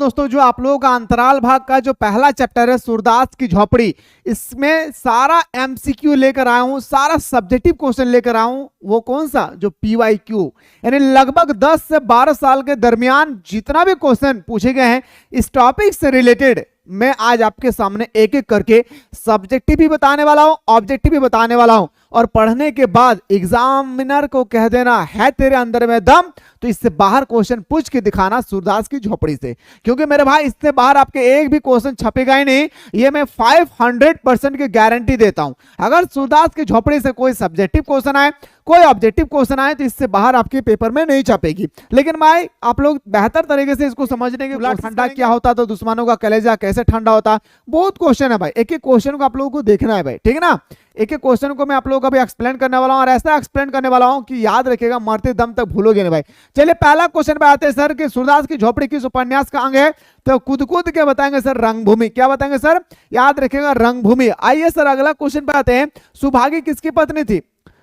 दोस्तों जो आप लोगों का अंतराल भाग का जो पहला चैप्टर है सूरदास की झोपड़ी, इसमें सारा एमसीक्यू लेकर आया हूं, सारा सब्जेक्टिव क्वेश्चन लेकर आया हूं। वो कौन सा? जो पीवाईक्यू, यानी लगभग 10 से 12 साल के दरमियान जितना भी क्वेश्चन पूछे गए हैं इस टॉपिक से रिलेटेड, मैं आज आपके सामने एक एक करके सब्जेक्टिव भी बताने वाला हूं, ऑब्जेक्टिव भी बताने वाला हूं। और पढ़ने के बाद एग्जामिनर को कह देना है तेरे अंदर में दम, तो इससे बाहर क्वेश्चन पूछ के दिखाना सूरदास की झोपड़ी से, क्योंकि मेरे भाई इससे बाहर आपके एक भी क्वेश्चन छपेगा ही नहीं, ये मैं 500% की गारंटी देता हूं। अगर सूरदास की झोपड़ी से कोई सब्जेक्टिव क्वेश्चन आए, कोई ऑब्जेक्टिव क्वेश्चन आए, तो इससे बाहर आपके पेपर में नहीं छपेगी। लेकिन भाई आप लोग बेहतर तरीके से इसको समझने के, ठंडा क्या होता तो दुश्मनों का कलेजा कैसे ठंडा होता, बहुत क्वेश्चन है भाई। एक एक क्वेश्चन को आप लोगों को देखना है भाई, ठीक है ना। एक एक क्वेश्चन को मैं आप लोगों को अभी एक्सप्लेन करने वाला हूं, और ऐसा एक्सप्लेन करने वाला हूं कि याद रखिएगा, मरते दम तक भूलोगे नहीं भाई। चलिए पहला क्वेश्चन पे आते हैं सर कि सूरदास की झोपड़ी किस उपन्यास का अंग है? तो कूद कूद के बताएंगे सर रंगभूमि। क्या बताएंगे सर? याद रखिएगा रंगभूमि। आइए सर अगला क्वेश्चन पे आते हैं, सुभागी किसकी पत्नी थी?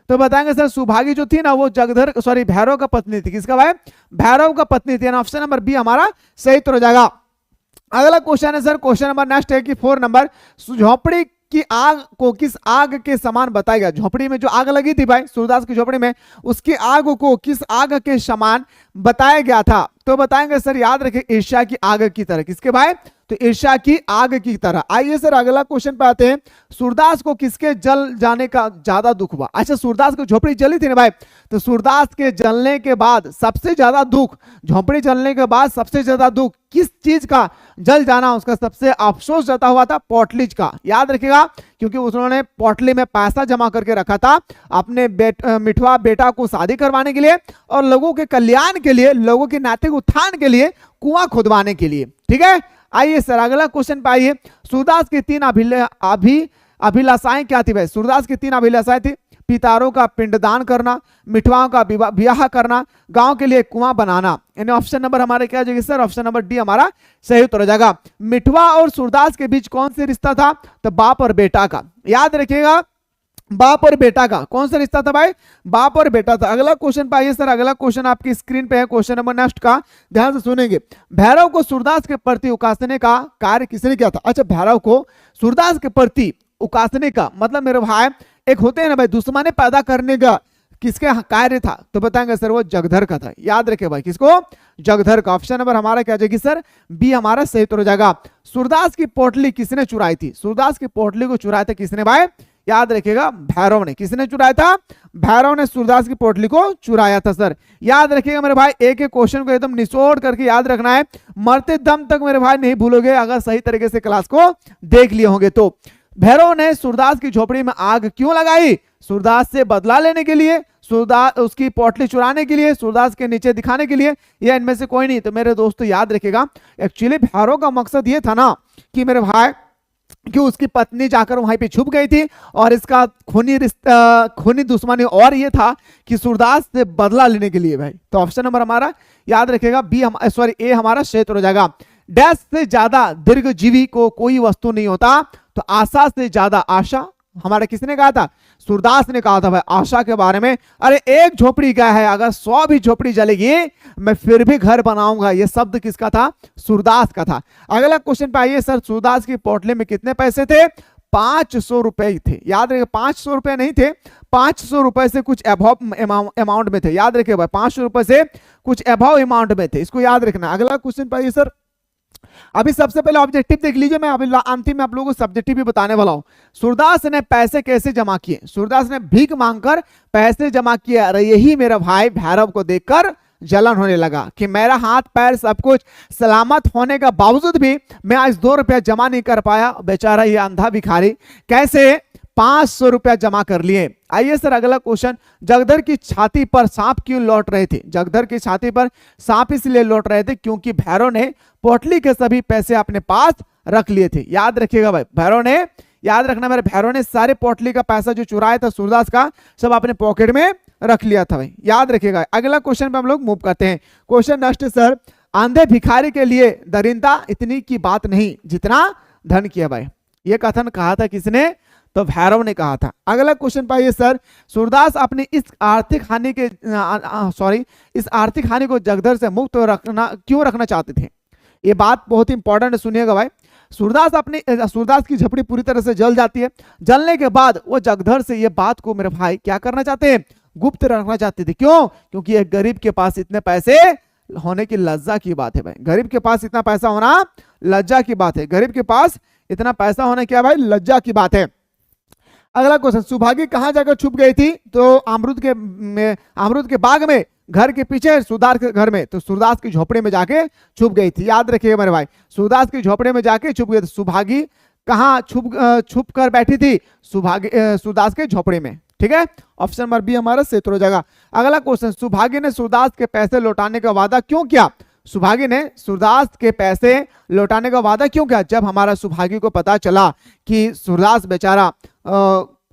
तो बताएंगे सर सुभागी जो थी ना वो भैरव का पत्नी थी। किसका भाई? भैरव का पत्नी थी। ऑप्शन नंबर बी हमारा सही उत्तर हो जाएगा। अगला क्वेश्चन है सर, क्वेश्चन नंबर नेक्स्ट है कि 4 नंबर, झोपड़ी की आग को किस आग के समान बताएगा? झोपड़ी में जो आग लगी थी भाई सूरदास की झोपड़ी में, उसकी आग को किस आग के समान बताया गया था? तो बताएंगे सर, याद रखिए ईर्ष्या की आग की तरह। किसके भाई? तो ईर्ष्या की आग की तरह। आइए सर अगला क्वेश्चन पे आते हैं, सूरदास को किसके जल जाने का ज्यादा दुख हुआ? अच्छा, सूरदास की झोपड़ी जली थी ना भाई, तो सूरदास के जलने के बाद सबसे ज्यादा दुख, झोपड़ी जलने के बाद सबसे ज्यादा दुख किस चीज का जल जाना, उसका सबसे अफसोस जता हुआ था? पोटलीज का। याद रखिएगा, क्योंकि उन्होंने पोटली में पैसा जमा करके रखा था अपने मिठवा बेटा को शादी करवाने के लिए, और लोगों के कल्याण के लिए, लोगों के नैतिक उत्थान के लिए, कुआं खुदवाने के लिए। ठीक है, आइए सर अगला क्वेश्चन पे आइए, सूरदास की 3 अभिलाषाएं क्या थी भाई? सूरदास की 3 अभिलाषाएं थी, पितारों का पिंडदान करना, मिठवाओं का ब्याह करना, गांव के लिए कुआं बनाना। यानी ऑप्शन नंबर हमारे क्या जाएगी सर? ऑप्शन नंबर डी हमारा सही उत्तर हो जाएगा। मिठवा और सूरदास के बीच कौन सा रिश्ता था? तो बाप और बेटा का। याद रखिएगा, बाप और बेटा का। कौन सा रिश्ता था भाई? बाप और बेटा था। अगला क्वेश्चन पे आइए सर, अगला क्वेश्चन आपकी स्क्रीन पे है, क्वेश्चन नंबर नेक्स्ट का, ध्यान से सुनेंगे। भैरव को सूरदास के प्रति उकसाने का कार्य किसने किया था? अच्छा, भैरव को सूरदास के प्रति उकसाने का मतलब मेरे भाई एक होते हैं ना भाई दुश्मनी पैदा करने का, किसके कार्य था? तो बताएंगे सर वो जगधर का था। याद रखे भाई, किसको? जगधर का। ऑप्शन नंबर हमारा क्या जाएगी सर? बी हमारा सही उत्तर हो जाएगा। सूरदास की पोटली किसने चुराई थी? सूरदास की पोटली को चुराया था किसने भाई? याद रखिएगा भैरव ने। किसने चुराया था? भैरव ने सूरदास की पोटली को चुराया था सर। याद रखिएगा मेरे भाई, एक एक क्वेश्चन को एकदम निचोड़ करके याद रखना है, मरते दम तक मेरे भाई नहीं भूलोगे अगर सही तरीके से क्लास को देख लिए होंगे तो। भैरव ने सूरदास की झोपड़ी में आग क्यों लगाई? सूरदास से बदला लेने के लिए, सूरदास उसकी पोटली चुराने के लिए, सूरदास के नीचे दिखाने के लिए, या इनमें से कोई नहीं? तो मेरे दोस्तों याद रखिएगा, एक्चुअली भैरव का मकसद ये था ना कि मेरे भाई कि उसकी पत्नी जाकर वहीं पे छुप गई थी, और इसका खूनी दुश्मनी और ये था कि सूरदास से बदला लेने के लिए भाई। तो ऑप्शन नंबर हमारा याद रखिएगा बी ए हमारा सही उत्तर हो जाएगा। डैश से ज्यादा दीर्घजीवी को कोई वस्तु नहीं होता, तो आशा से ज्यादा आशा। हमारा किसने कहा था? सूरदास ने कहा था भाई आशा के बारे में। अरे एक झोपड़ी क्या है, अगर 100 भी झोपड़ी जलेगी मैं फिर भी घर बनाऊंगा। ये शब्द किसका था? सूरदास का था। अगला क्वेश्चन पे आइए सर, सूरदास की पोटली में कितने पैसे थे? 500 रुपए थे। याद रखिए 500 रुपए नहीं थे, 500 रुपए से कुछ अभाव अमाउंट में थे। याद रखिए भाई 500 रुपए से कुछ अभाव अमाउंट में थे, इसको याद रखना। अगला क्वेश्चन पे आइए सर, अभी सबसे पहले ऑब्जेक्टिव देख लीजिए, मैं अभी अंतिम में आप लोगों को सब्जेक्टिव भी बताने वाला हूं। सूरदास ने पैसे कैसे जमा किए? सूरदास ने भीख मांगकर पैसे जमा किए। अरे यही मेरा भाई भैरव को देखकर जलन होने लगा कि मेरा हाथ पैर सब कुछ सलामत होने का बावजूद भी मैं आज 2 रुपया जमा नहीं कर पाया। बेचारा ये अंधा भिखारी कैसे 500 रुपया जमा कर लिए। आइए सर अगला क्वेश्चन, जगधर की छाती पर सांप क्यों लौट रहे थे? जगधर की छाती पर सांप इसलिए लौट रहे थे क्योंकि भैरव ने पोटली के सभी पैसे अपने पास रख लिए थे। याद रखिएगा भाई, भैरव ने, याद रखना मेरे, भैरव ने सारे पोटली का पैसा जो चुराया था सूरदास का सब अपने पॉकेट में रख लिया था भाई। याद रखिएगा। अगला क्वेश्चन पे हम लोग मूव करते हैं। क्वेश्चन नेक्स्ट सर, अंधे भिखारी के लिए दरिंदा इतनी की बात नहीं जितना धन किया भाई। ये कथन कहा था किसने? तो भैरव ने कहा था। अगला क्वेश्चन पाइए सर, सूरदास अपनी इस आर्थिक हानि को जगधर से मुक्त क्यों रखना चाहते थे? ये बात बहुत इंपॉर्टेंट सुनिएगा भाई। सूरदास की झोपड़ी पूरी तरह से जल जाती है। जलने के बाद वो जगधर से ये बात को मेरे भाई क्या करना चाहते हैं, गुप्त रखना चाहते थे। क्यों? क्योंकि एक गरीब के पास इतने पैसे होने की लज्जा की बात है भाई। गरीब के पास इतना पैसा होना लज्जा की बात है। गरीब के पास इतना पैसा होना क्या भाई, लज्जा की बात है। अगला क्वेश्चन, सुभागी कहां जाकर छुप गई थी? तो अमरूद के बाग में, घर के पीछे सूरदास के घर में। तो सूरदास की झोपड़ी में जाके छुप गई थी। याद रखिएगा मेरे भाई, सूरदास की झोपड़ी में जाके छुप गई थी। सुभागी कहां छुप कर बैठी थी? सूरदास के झोपड़ी में। ठीक है, ऑप्शन नंबर बी हमारा सही हो जाएगा। अगला क्वेश्चन, सुभागी ने सूरदास के पैसे लौटाने का वादा क्यों किया? सुभागी ने सूरदास के पैसे लौटाने का वादा क्यों किया? जब हमारा सुभागी को पता चला कि सूरदास बेचारा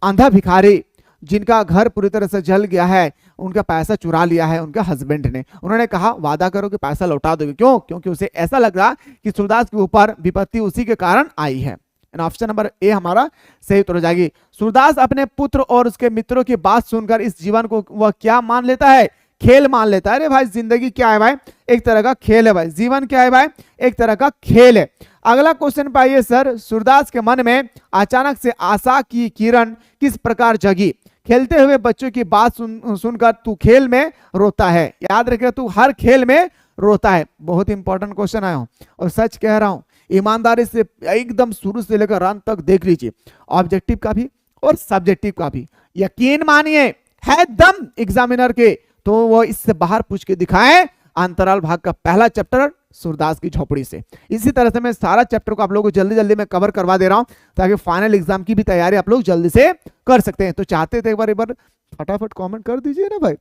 अंधा भिखारी जिनका घर पूरी तरह से जल गया है, उनका पैसा चुरा लिया है उनके हस्बैंड ने, उन्होंने कहा वादा करो कि पैसा लौटा दोगे। क्यों? क्योंकि उसे ऐसा लग रहा कि सूरदास के ऊपर विपत्ति उसी के कारण आई है। ऑप्शन नंबर ए हमारा सही उत्तर हो जाएगी। सूरदास अपने पुत्र और उसके मित्रों की बात सुनकर इस जीवन को वह क्या मान लेता है? खेल मान लेता है। अरे भाई जिंदगी क्या है भाई, एक तरह का खेल है भाई। जीवन क्या है भाई, एक तरह का खेल है। अगला क्वेश्चन पाइए सर, सूरदास के मन में अचानक से आशा की किरण किस प्रकार जगी? खेलते हुए बच्चों की बात सुनकर तू खेल में रोता है। याद रखिए, तू हर खेल में रोता है। बहुत इंपॉर्टेंट क्वेश्चन आया हूं और सच कह रहा हूं, ईमानदारी से एकदम शुरू से लेकर अंत तक देख लीजिए, ऑब्जेक्टिव का भी और सब्जेक्टिव का भी। यकीन मानिए है दम एग्जामिनर के तो वो इससे बाहर पूछ के दिखाएं अंतराल भाग का पहला चैप्टर सूरदास की झोपड़ी से। इसी तरह से मैं सारा चैप्टर को आप लोगों को जल्दी जल्दी में कवर करवा दे रहा हूं ताकि फाइनल एग्जाम की भी तैयारी आप लोग जल्दी से कर सकते हैं। तो चाहते थे एक बार फटाफट कमेंट कर दीजिए ना भाई,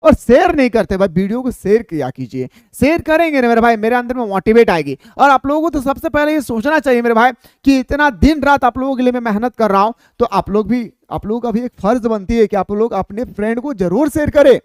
और शेयर नहीं करते भाई, वीडियो को शेयर किया कीजिए। शेयर करेंगे ना मेरे भाई, मेरे अंदर में मोटिवेट आएगी। और आप लोगों को तो सबसे पहले ये सोचना चाहिए मेरे भाई कि इतना दिन रात आप लोगों के लिए मैं मेहनत कर रहा हूं, तो आप लोगों का भी एक फर्ज बनती है कि आप लोग अपने फ्रेंड को जरूर शेयर करें।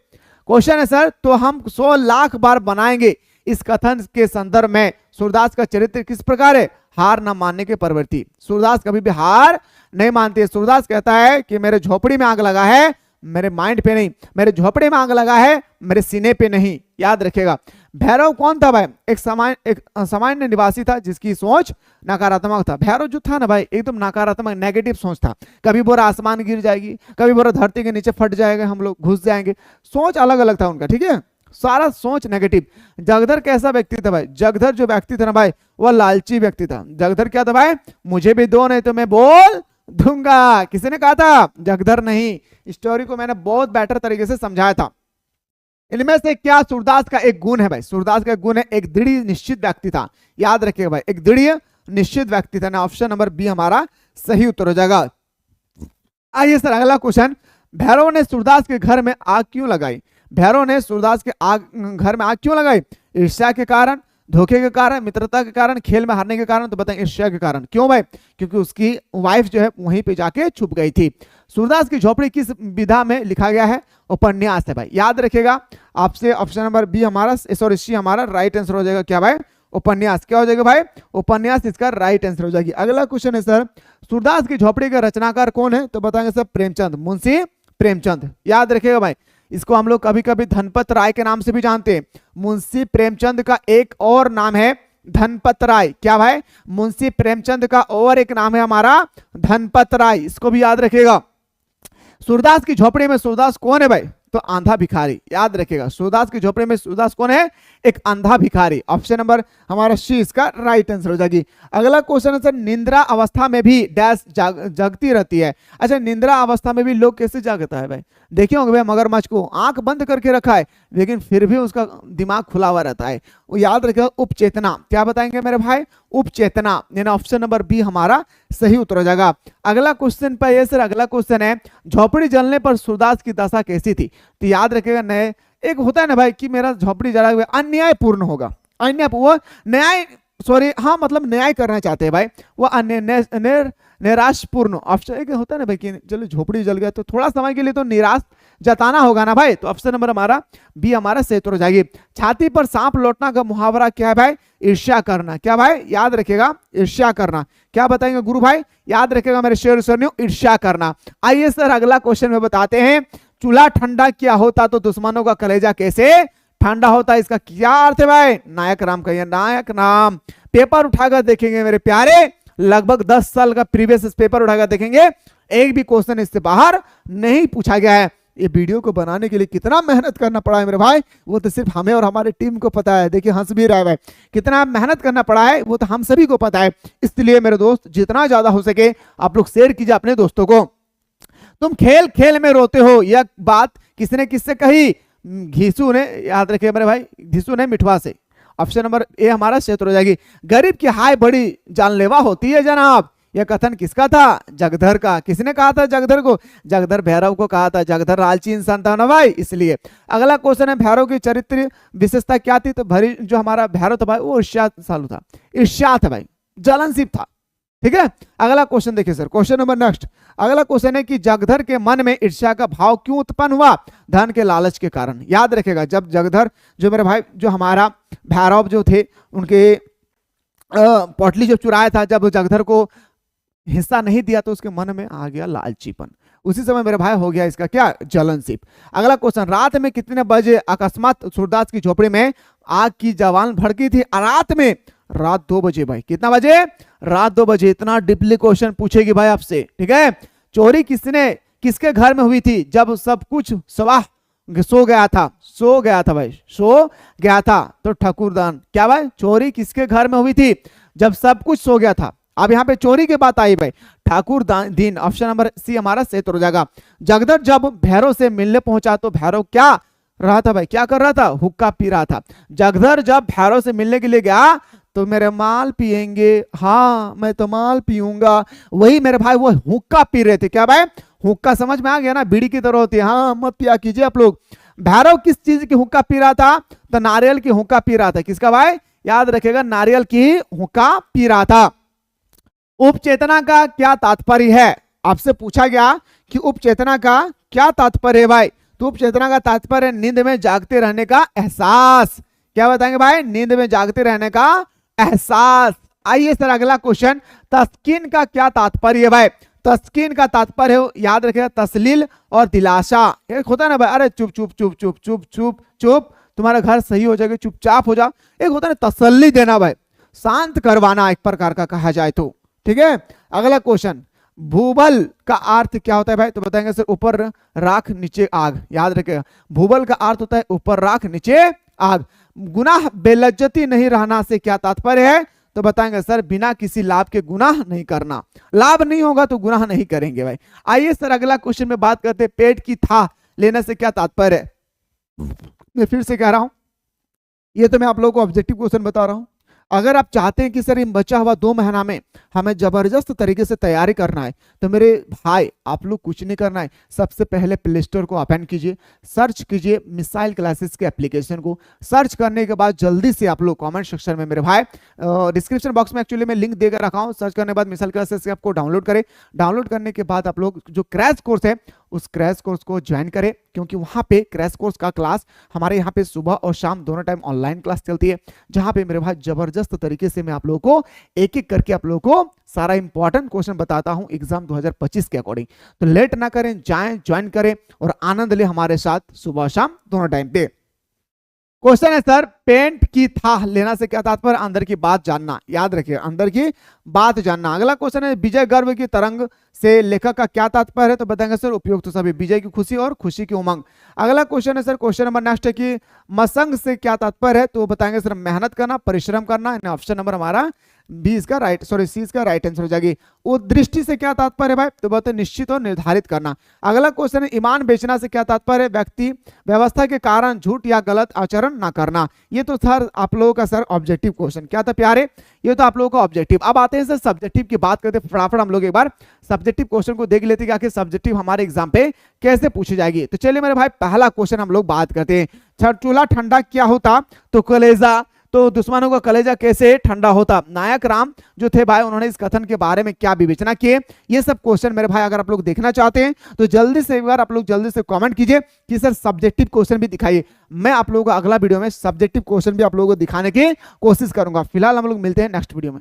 क्वेश्चन है सर, तो हम 100 लाख बार बनाएंगे इस कथन के संदर्भ में सूरदास का चरित्र किस प्रकार है? हार न मानने की प्रवृत्ति। सूरदास कभी भी हार नहीं मानते। सूरदास कहता है कि मेरे झोपड़ी में आग लगा है, मेरे माइंड पे नहीं, मेरे झोपड़े में आग लगा है, मेरे सीने पे नहीं। याद रखेगा। भैरव कौन था भाई? एक सामान्य निवासी था जिसकी सोच नकारात्मक था। भैरव जो था ना भाई, एकदम नकारात्मक नेगेटिव सोच था। कभी बोरा आसमान गिर जाएगी, कभी बोरा धरती के नीचे फट जाएगा, हम लोग घुस जाएंगे। सोच अलग अलग था उनका। ठीक है, सारा सोच नेगेटिव। जगधर कैसा व्यक्ति था भाई? जगधर जो व्यक्ति था ना भाई, वह लालची व्यक्ति था। जगधर क्या था भाई? मुझे भी दो नहीं तो मैं बोल दूंगा। किसी ने कहा था? जगधर नहीं। स्टोरी को मैंने बहुत बेटर तरीके से समझाया था। इनमें से क्या सूरदास का एक गुण है भाई? सूरदास का एक गुण है, एक दृढ़ निश्चित व्यक्ति था। याद रखिएगा भाई, एक दृढ़ निश्चित व्यक्ति था ना। ऑप्शन नंबर बी हमारा सही उत्तर हो जाएगा। आइए सर अगला क्वेश्चन, भैरव ने सूरदास के घर में आग क्यों लगाई? भैरव ने सूरदास के घर में आग क्यों लगाई? ईर्ष्या के कारण, धोखे के कारण, मित्रता के कारण, खेल में हारने के कारण? तो बताएं ईर्ष्या के कारण। क्यों भाई? क्योंकि उसकी वाइफ जो है वहीं पे जाके छुप गई थी। सूरदास की झोपड़ी किस विधा में लिखा गया है? उपन्यास है भाई। याद रखिएगा आपसे, ऑप्शन नंबर बी हमारा सी हमारा राइट आंसर हो जाएगा। क्या भाई? उपन्यास। क्या हो जाएगा भाई? उपन्यास इसका राइट आंसर हो जाएगी। अगला क्वेश्चन है सर, सूरदास की झोपड़ी का रचनाकार कौन है? तो बताएंगे सर प्रेमचंद, मुंशी प्रेमचंद। याद रखिएगा भाई, इसको हम लोग कभी कभी धनपत राय के नाम से भी जानते हैं। मुंशी प्रेमचंद का एक और नाम है धनपत राय। क्या भाई? मुंशी प्रेमचंद का और एक नाम है हमारा धनपत राय। इसको भी याद रखिएगा। सूरदास की झोपड़ी में सूरदास कौन है भाई? तो अंधा भिखारी। याद रखिएगा, सूरदास की झोपड़ी में सूरदास कौन है? एक अंधा भिखारी। ऑप्शन नंबर हमारा सी इसका राइट आंसर हो जाएगी। अगला क्वेश्चन है सर, निंद्रा अवस्था में भी डैश जगती रहती है। अच्छा, निंद्रा अवस्था में भी लोग कैसे जागता है भाई? देखिए होंगे भाई, मगरमच्छ को आंख बंद करके रखा है लेकिन फिर भी उसका दिमाग खुला हुआ रहता है। वो याद रखिएगा, उपचेतना। क्या बताएंगे मेरे भाई? उपचेतना। यानी ऑप्शन नंबर बी हमारा सही उत्तर हो जाएगा। अगला क्वेश्चन पर ये सर, अगला क्वेश्चन है, झोपड़ी जलने पर सूरदास की दशा कैसी थी? तो याद रखिएगा, नए एक होता है ना भाई कि मेरा झोपड़ी जला हुआ अन्यायपूर्ण होगा। वो न्याय हाँ मतलब न्याय करना चाहते हैं भाई, वो निराशपूर्ण। ऑप्शन एक होता है ना भाई कि चलो झोपड़ी जल गया तो थोड़ा समय के लिए तो निराश जताना होगा ना भाई। तो ऑप्शन नंबर हमारा बी हमारा सही उत्तर हो जाएगी। छाती पर सांप लौटना का मुहावरा क्या है भाई? ईर्ष्या करना। क्या भाई? याद रखिएगा, ईर्ष्या करना। क्या बताएंगे गुरु भाई? याद रखिएगा मेरे शेर सरनियों, ईर्ष्या करना। आइए सर अगला क्वेश्चन में बताते हैं, चूल्हा ठंडा क्या होता तो दुश्मनों का कलेजा कैसे ठंडा होता है, इसका क्या अर्थ है भाई? नायक नाम का, ये नायक नाम। पेपर उठाकर देखेंगे मेरे प्यारे, लगभग 10 साल का प्रीवियस पेपर उठाकर देखेंगे, एक भी क्वेश्चन इससे बाहर नहीं पूछा गया है। ये वीडियो को बनाने के लिए कितना मेहनत करना पड़ा है मेरे भाई, वो तो सिर्फ हमें और हमारे टीम को पता है। देखिए हंस भी रहा है भाई, कितना मेहनत करना पड़ा है वो तो हम सभी को पता है। इसलिए मेरे दोस्त जितना ज्यादा हो सके आप लोग शेयर कीजिए अपने दोस्तों को। तुम खेल खेल में रोते हो, यह बात किसने किससे कही? घीसू ने, याद रखिए मेरे भाई, घीसू ने मिठवा से। ऑप्शन नंबर ए हमारा क्षेत्र हो जाएगी। गरीब की हाय बड़ी जानलेवा होती है जनाब, यह कथन किसका था? जगधर का। किसने कहा था जगधर को? जगधर भैरव को कहा था। जगधर लालची इंसान था ना भाई, इसलिए। अगला क्वेश्चन है, भैरव की चरित्र विशेषता क्या थी? तो भरी जो हमारा भैरव था भाई वो ईर्ष्या सालू था, ईर्ष्या था भाई, जलनशील था। ठीक है, अगला क्वेश्चन देखिए सर, क्वेश्चन नंबर नेक्स्ट। अगला क्वेश्चन है कि जगधर के मन में ईर्ष्या का भाव क्यों उत्पन्न हुआ? धन के लालच के कारण। याद रखेगा, जब जगधर जो मेरे भाई जो हमारा भैरव जो थे उनके पोटली जब चुराया था, जब जगधर को हिस्सा नहीं दिया तो उसके मन में आ गया लालचीपन, उसी समय मेरे भाई हो गया इसका क्या? जलनशील। अगला क्वेश्चन, रात में कितने बजे अकस्मात सूरदास की झोपड़ी में आग की ज्वाला भड़की थी? रात में, रात 2 बजे भाई। कितना बजे? रात 2 बजे। इतना डीपली क्वेश्चन पूछेगी भाई आपसे। ठीक है, चोरी किसके घर में हुई थी? जब सब कुछ सो गया था, सो गया था भाई, सो गया था। तो ठाकुरदान, क्या भाई? चोरी किसके घर में हुई थी? जब सब कुछ सो गया था। अब यहाँ पे चोरी की बात आई भाई, ठाकुर दीन। ऑप्शन नंबर सी हमारा सही हो जाएगा। जगधर जब भैरव से मिलने पहुंचा तो भैरव क्या रहा था भाई? क्या कर रहा था? हुक्का पी रहा था। जगधर जब भैरव से मिलने के लिए गया तो मेरे माल पिएंगे, हाँ मैं तो माल पीऊंगा, वही मेरे भाई वो हुक्का पी रहे थे। क्या भाई? हुक्का समझ में आ गया ना, बीड़ी की तरह होती है, हाँ मत पिया कीजिए आप लोग। भैरव किस चीज की हुक्का पी रहा था? तो नारियल की हुक्का पी रहा था। किसका भाई? याद रखेगा, नारियल की हुक्का पी रहा था। उपचेतना का क्या तात्पर्य है? आपसे पूछा गया कि उपचेतना का क्या तात्पर्य है भाई? तो उपचेतना का तात्पर्य नींद में जागते रहने का एहसास। क्या बताएंगे भाई? नींद में जागते रहने का एहसास। आइए सर अगला क्वेश्चन, तस्कीन का क्या तात्पर्य है भाई? तस्कीन का तात्पर्य याद रखेगा तसलील और दिलासा। एक होता है ना भाई, अरे चुप चुप चुप चुप चुप चुप चुप, तुम्हारा घर सही हो जाएगा, चुपचाप हो जाओ। एक होता है ना तसल्ली देना भाई, शांत करवाना एक प्रकार का कहा जाए तो। ठीक है, अगला क्वेश्चन, भूबल का अर्थ क्या होता है भाई? तो बताएंगे सर ऊपर राख नीचे आग। याद रखेगा, भूबल का अर्थ होता है ऊपर राख नीचे आग। गुनाह बेलज्जती नहीं रहना से क्या तात्पर्य है? तो बताएंगे सर बिना किसी लाभ के गुनाह नहीं करना। लाभ नहीं होगा तो गुनाह नहीं करेंगे भाई। आइए सर अगला क्वेश्चन में बात करते हैं, पेट की था लेने से क्या तात्पर्य है? मैं फिर से कह रहा हूं, ये तो मैं आप लोगों को ऑब्जेक्टिव क्वेश्चन बता रहा हूं। अगर आप चाहते हैं कि सर इन बचा हुआ 2 महीना में हमें जबरदस्त तरीके से तैयारी करना है तो मेरे भाई आप लोग कुछ नहीं करना है, सबसे पहले प्ले स्टोर को ओपन कीजिए, सर्च कीजिए मिसाइल क्लासेस के एप्लीकेशन को। सर्च करने के बाद जल्दी से आप लोग कमेंट सेक्शन में मेरे भाई डिस्क्रिप्शन बॉक्स में एक्चुअली मैं लिंक देकर रखा हूँ। सर्च करने के बाद मिसाइल क्लासेस आपको डाउनलोड करें। डाउनलोड करने के बाद आप लोग जो क्रैश कोर्स है उस क्रैश कोर्स को ज्वाइन करें, क्योंकि वहां पे क्रैश कोर्स का क्लास हमारे यहाँ पे सुबह और शाम दोनों टाइम ऑनलाइन क्लास चलती है, जहां पे मेरे भाई जबरदस्त तरीके से मैं आप लोगों को एक एक करके आप लोगों को सारा इंपॉर्टेंट क्वेश्चन बताता हूं एग्जाम 2025 के अकॉर्डिंग। तो लेट ना करें, जाएं, ज्वाइन करें और आनंद ले हमारे साथ सुबह शाम दोनों टाइम पे। क्वेश्चन है सर, पेंट की था लेना से क्या तात्पर्य? अंदर की बात जानना। याद रखिए, अंदर की बात जानना। अगला क्वेश्चन है, विजय गर्व की तरंग से लेखक का क्या तात्पर्य है? तो बताएंगे सर उपयुक्त सभी, विजय की खुशी और खुशी की उमंग। अगला क्वेश्चन है सर, क्वेश्चन नंबर नेक्स्ट है कि मसंग से क्या तात्पर्य है? तो बताएंगे सर मेहनत करना, परिश्रम करना। ऑप्शन नंबर हमारा बी इसका राइट, सॉरी सी इसका राइट आंसर हो जाएगी। उद्दृष्टि से क्या तात्पर्य है भाई? तो बोलते निश्चित और निर्धारित करना। अगला क्वेश्चन है, ईमान बेचना से क्या तात्पर्य है? व्यक्ति व्यवस्था के कारण झूठ या गलत आचरण ना करना। ये तो सर आप लोगों का सर ऑब्जेक्टिव क्वेश्चन क्या था प्यारे? ये तो आप लोगों का ऑब्जेक्टिव। अब आते हैं सर सब्जेक्टिव की बात करते हैं, फटाफट हम लोग एक बार सब्जेक्टिव क्वेश्चन को देख लेते हैं कि आखिर सब्जेक्टिव हमारे एग्जाम पे कैसे पूछी जाएगी। तो चलिए मेरे भाई पहला क्वेश्चन हम लोग बात करते हैं, चूल्हा ठंडा क्या होता? तो कलेजा। तो दुश्मनों का कलेजा कैसे ठंडा होता? नायक राम जो थे भाई उन्होंने इस कथन के बारे में क्या विवेचना किए? ये सब क्वेश्चन मेरे भाई अगर आप लोग देखना चाहते हैं तो जल्दी से एक बार आप लोग जल्दी से कमेंट कीजिए कि सर सब्जेक्टिव क्वेश्चन भी दिखाइए। मैं आप लोगों को अगला वीडियो में सब्जेक्टिव क्वेश्चन भी आप लोगों को दिखाने की कोशिश करूंगा। फिलहाल हम लोग मिलते हैं नेक्स्ट वीडियो में।